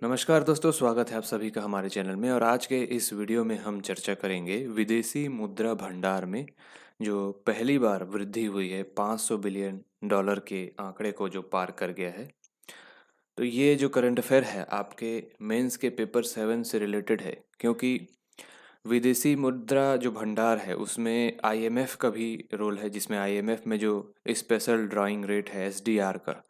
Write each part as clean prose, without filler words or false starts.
नमस्कार दोस्तों, स्वागत है आप सभी का हमारे चैनल में। और आज के इस वीडियो में हम चर्चा करेंगे विदेशी मुद्रा भंडार में जो पहली बार वृद्धि हुई है 500 बिलियन डॉलर के आंकड़े को जो पार कर गया है। तो ये जो करंट अफेयर है आपके मेंस के पेपर 7 से रिलेटेड है, क्योंकि विदेशी मुद्रा जो भंडार है उसमें आईएमएफ का भी रोल है, जिसमें आईएमएफ में जो स्पेशल ड्राइंग रेट है एसडीआर का।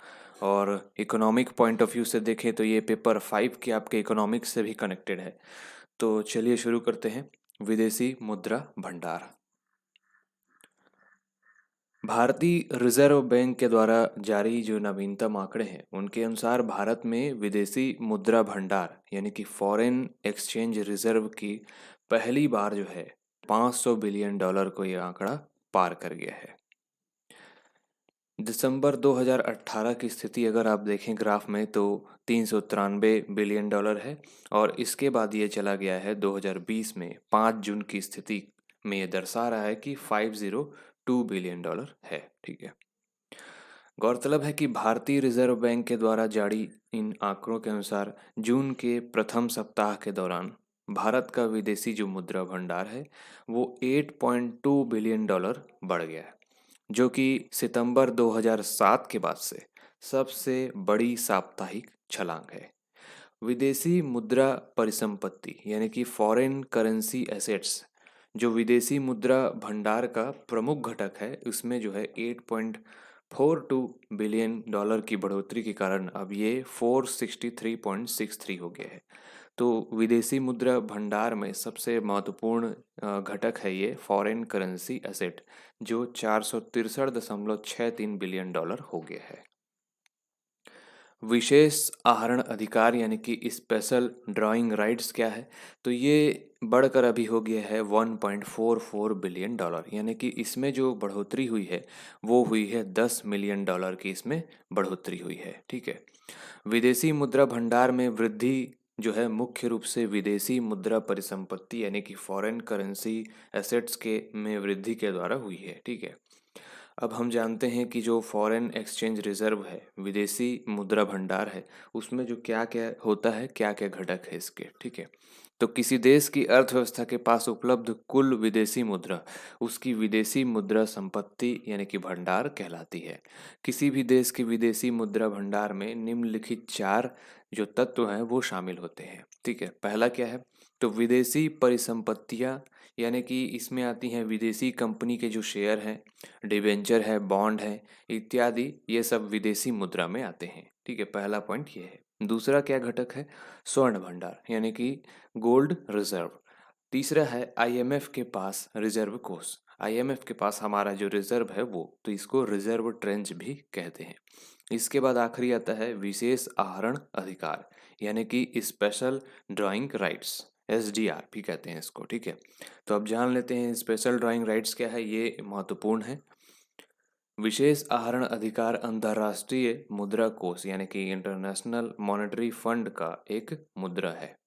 और इकोनॉमिक पॉइंट ऑफ व्यू से देखें तो ये पेपर 5 के आपके इकोनॉमिक्स से भी कनेक्टेड है। तो चलिए शुरू करते हैं। विदेशी मुद्रा भंडार। भारतीय रिजर्व बैंक के द्वारा जारी जो नवीनतम आंकड़े हैं उनके अनुसार भारत में विदेशी मुद्रा भंडार यानी कि फॉरेन एक्सचेंज रिजर्व की पहली बार जो है 500 बिलियन डॉलर को ये आंकड़ा पार कर गया है। दिसंबर 2018 की स्थिति अगर आप देखें ग्राफ में तो 393 बिलियन डॉलर है। और इसके बाद ये चला गया है 2020 में 5 जून की स्थिति में ये दर्शा रहा है कि 502 बिलियन डॉलर है। ठीक है। गौरतलब है कि भारतीय रिजर्व बैंक के द्वारा जारी इन आंकड़ों के अनुसार जून के प्रथम सप्ताह के दौरान भारत का विदेशी जो मुद्रा भंडार है वो 8.2 बिलियन डॉलर बढ़ गया है, जो कि सितंबर 2007 के बाद से सबसे बड़ी साप्ताहिक छलांग है। विदेशी मुद्रा परिसंपत्ति यानी कि फॉरेन करेंसी एसेट्स जो विदेशी मुद्रा भंडार का प्रमुख घटक है, उसमें जो है 8.42 बिलियन डॉलर की बढ़ोतरी के कारण अब ये 463.63 हो गया है। तो विदेशी मुद्रा भंडार में सबसे महत्वपूर्ण घटक है ये फॉरेन करेंसी एसेट, जो 463.63 बिलियन डॉलर हो गया है। विशेष आहरण अधिकार यानी कि स्पेशल ड्राइंग राइट्स क्या है, तो ये बढ़कर अभी हो गया है 1.44 बिलियन डॉलर, यानी कि इसमें जो बढ़ोतरी हुई है वो हुई है 10 मिलियन डॉलर की इसमें बढ़ोतरी हुई है। ठीक है। विदेशी मुद्रा भंडार में वृद्धि जो है मुख्य रूप से विदेशी मुद्रा परिसंपत्ति यानी कि फॉरेन करेंसी एसेट्स के में वृद्धि के द्वारा हुई है। ठीक है। अब हम जानते हैं कि जो फॉरेन एक्सचेंज रिजर्व है, विदेशी मुद्रा भंडार है, उसमें जो क्या क्या होता है, क्या क्या घटक है इसके। ठीक है। तो किसी देश की अर्थव्यवस्था के पास उपलब्ध कुल विदेशी मुद्रा उसकी विदेशी मुद्रा संपत्ति यानी कि भंडार कहलाती है। किसी भी देश के विदेशी मुद्रा भंडार में निम्नलिखित 4 जो तत्व हैं वो शामिल होते हैं। ठीक है। पहला क्या है, तो विदेशी परिसंपत्तियां, यानी कि इसमें आती हैं विदेशी कंपनी के जो शेयर हैं, डिबेंचर है, बॉन्ड है इत्यादि, ये सब विदेशी मुद्रा में आते हैं। ठीक है। पहला पॉइंट ये है। दूसरा क्या घटक है, स्वर्ण भंडार यानी कि गोल्ड रिजर्व। तीसरा है आईएमएफ के पास रिजर्व कोष। आईएमएफ के पास हमारा जो रिजर्व है वो, तो इसको रिजर्व ट्रेंच भी कहते हैं। इसके बाद आखिरी आता है विशेष आहरण अधिकार यानी कि स्पेशल ड्राइंग राइट्स, एसडीआर भी कहते हैं इसको। ठीक है। तो अब जान लेते हैं स्पेशल ड्राइंग राइट्स क्या है, ये महत्वपूर्ण है। विशेष आहरण अधिकार अंतर्राष्ट्रीय मुद्रा कोष यानी कि इंटरनेशनल मॉनेटरी फंड का एक मुद्रा है।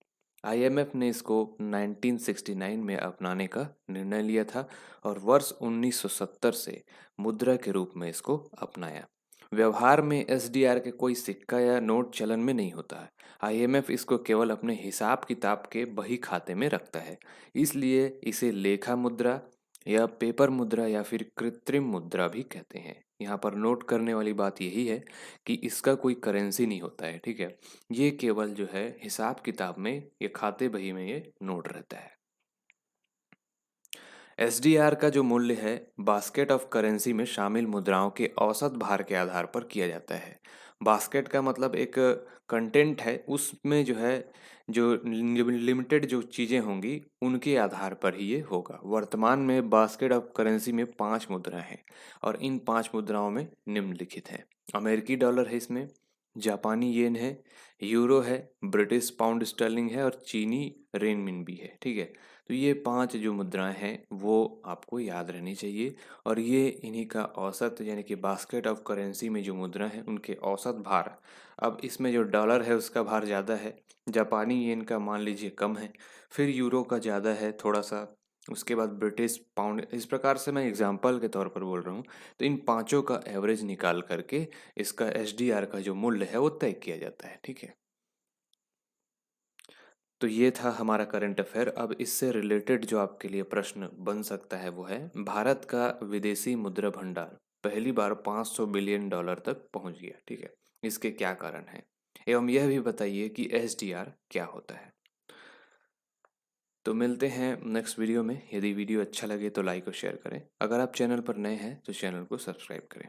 आईएमएफ ने इसको 1969 में अपनाने का निर्णय लिया था और वर्ष 1970 से मुद्रा के रूप में इसको अपनाया। व्यवहार में एसडीआर के कोई सिक्का या नोट चलन में नहीं होता है। आईएमएफ इसको केवल अपने हिसाब किताब के बही खाते में रखता है, इसलिए इसे लेखा मुद्रा या पेपर मुद्रा या फिर कृत्रिम मुद्रा भी कहते हैं। यहाँ पर नोट करने वाली बात यही है कि इसका कोई करेंसी नहीं होता है। ठीक है। ये केवल जो है हिसाब किताब में, ये खाते बही में ये नोट रहता है। एसडीआर का जो मूल्य है बास्केट ऑफ करेंसी में शामिल मुद्राओं के औसत भार के आधार पर किया जाता है। बास्केट का मतलब एक कंटेंट है, उसमें जो है जो लिमिटेड जो चीज़ें होंगी उनके आधार पर ही ये होगा। वर्तमान में बास्केट ऑफ करेंसी में 5 मुद्राएं हैं और इन 5 मुद्राओं में निम्नलिखित हैं। अमेरिकी डॉलर है, इसमें जापानी येन है, यूरो है, ब्रिटिश पाउंड स्टर्लिंग है और चीनी रेनमिन है। ठीक है। तो ये 5 जो मुद्राएं हैं वो आपको याद रहनी चाहिए। और ये इन्हीं का औसत यानी कि बास्केट ऑफ करेंसी में जो मुद्रा है उनके औसत भार। अब इसमें जो डॉलर है उसका भार ज़्यादा है, जापानी येन का मान लीजिए कम है, फिर यूरो का ज़्यादा है थोड़ा सा, उसके बाद ब्रिटिश पाउंड। इस प्रकार से मैं एग्जाम्पल के तौर पर बोल रहा हूँ। तो इन पांचों का एवरेज निकाल करके इसका एसडीआर का जो मूल्य है वो तय किया जाता है। ठीक है। तो ये था हमारा करंट अफेयर। अब इससे रिलेटेड जो आपके लिए प्रश्न बन सकता है वो है, भारत का विदेशी मुद्रा भंडार पहली बार 500 बिलियन डॉलर तक पहुंच गया, ठीक है, इसके क्या कारण है? एवं यह भी बताइए कि एसडीआर क्या होता है। तो मिलते हैं नेक्स्ट वीडियो में। यदि वीडियो अच्छा लगे तो लाइक और शेयर करें। अगर आप चैनल पर नए हैं तो चैनल को सब्सक्राइब करें।